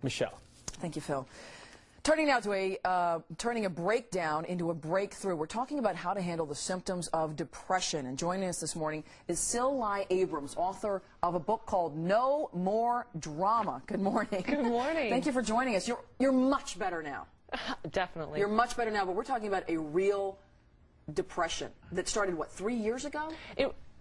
Michelle. Thank you, Phil. Turning now to turning a breakdown into a breakthrough. We're talking about how to handle the symptoms of depression. And joining us this morning is Abrams, author of a book called No More Drama. Good morning. Good morning. Thank you for joining us. You're much better now. Definitely. You're much better now, but we're talking about a real depression that started, what, 3 years ago?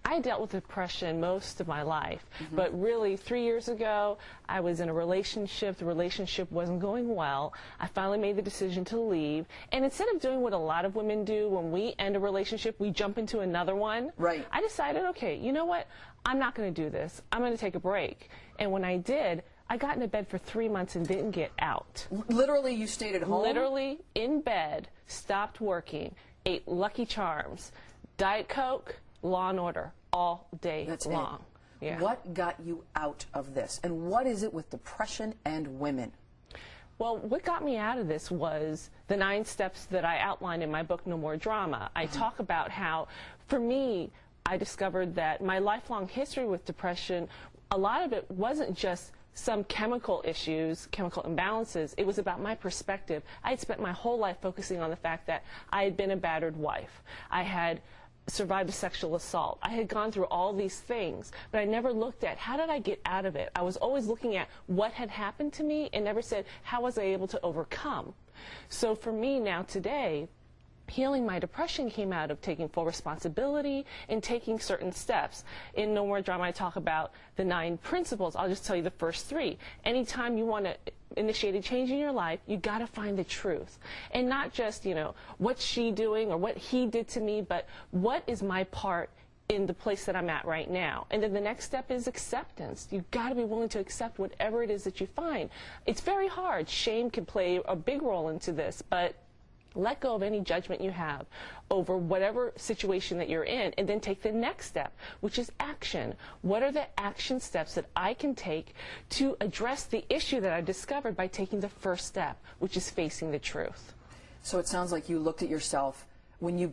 I dealt with depression most of my life, but really 3 years ago, I was in a relationship. The relationship wasn't going well. I finally made the decision to leave, and instead of doing what a lot of women do when we end a relationship, we jump into another one. Right. I decided, okay, you know what? I'm not going to do this. I'm going to take a break. And when I did, I got into bed for 3 months and didn't get out. Literally, you stayed at home? Literally in bed, stopped working, ate Lucky Charms, Diet Coke, Law and Order all day long. Yeah. What got you out of this? And what is it with depression and women? Well, what got me out of this was the 9 steps that I outlined in my book, No More Drama. I talk about how, for me, I discovered that my lifelong history with depression, a lot of it wasn't just some chemical issues, chemical imbalances. It was about my perspective. I had spent my whole life focusing on the fact that I had been a battered wife. I had survived a sexual assault. I had gone through all these things, but I never looked at how did I get out of it. I was always looking at what had happened to me and never said how was I able to overcome. So for me now today, healing my depression came out of taking full responsibility and taking certain steps. In No More Drama, I talk about the 9 principles. I'll just tell you the first 3. Anytime you want to initiate a change in your life, you got to find the truth. And not just, you know, what's she doing or what he did to me, but what is my part in the place that I'm at right now. And then the next step is acceptance. You've got to be willing to accept whatever it is that you find. It's very hard. Shame can play a big role into this, but let go of any judgment you have over whatever situation that you're in, and then take the next step, which is action. What are the action steps that I can take to address the issue that I discovered by taking the first step, which is facing the truth? So it sounds like you looked at yourself, when you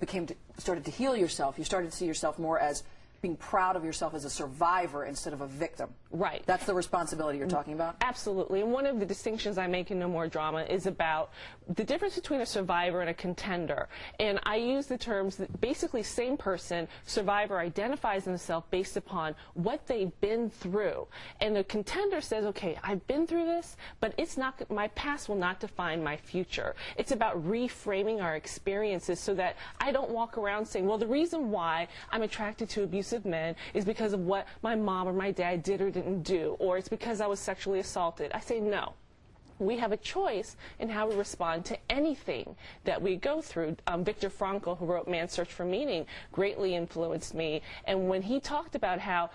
started to heal yourself, you started to see yourself more as being proud of yourself as a survivor instead of a victim. Right. That's the responsibility you're talking about? Absolutely. And one of the distinctions I make in No More Drama is about the difference between a survivor and a contender. And I use the terms that basically same person, survivor identifies themselves based upon what they've been through. And the contender says, okay, I've been through this, but it's not, my past will not define my future. It's about reframing our experiences so that I don't walk around saying, well, the reason why I'm attracted to abusive men is because of what my mom or my dad did or didn't do, or it's because I was sexually assaulted. I say no. We have a choice in how we respond to anything that we go through. Viktor Frankl, who wrote Man's Search for Meaning, greatly influenced me. And when he talked about how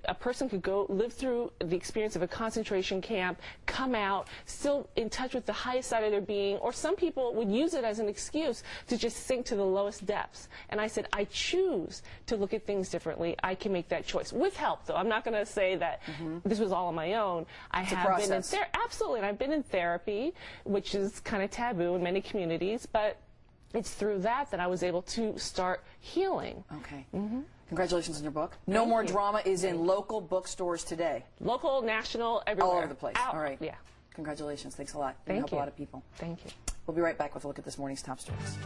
a person could go live through the experience of a concentration camp, come out, still in touch with the highest side of their being, or some people would use it as an excuse to just sink to the lowest depths. And I said, I choose to look at things differently. I can make that choice. With help, though. I'm not going to say that this was all on my own. I have been in therapy. Absolutely. And I've been in therapy, which is kind of taboo in many communities, but it's through that I was able to start healing. Okay. Congratulations on your book. No More Drama is in local bookstores today. Local, national, everywhere. All over the place. All right. Yeah. Congratulations. Thanks a lot. Thank you. You help a lot of people. Thank you. We'll be right back with a look at this morning's top stories.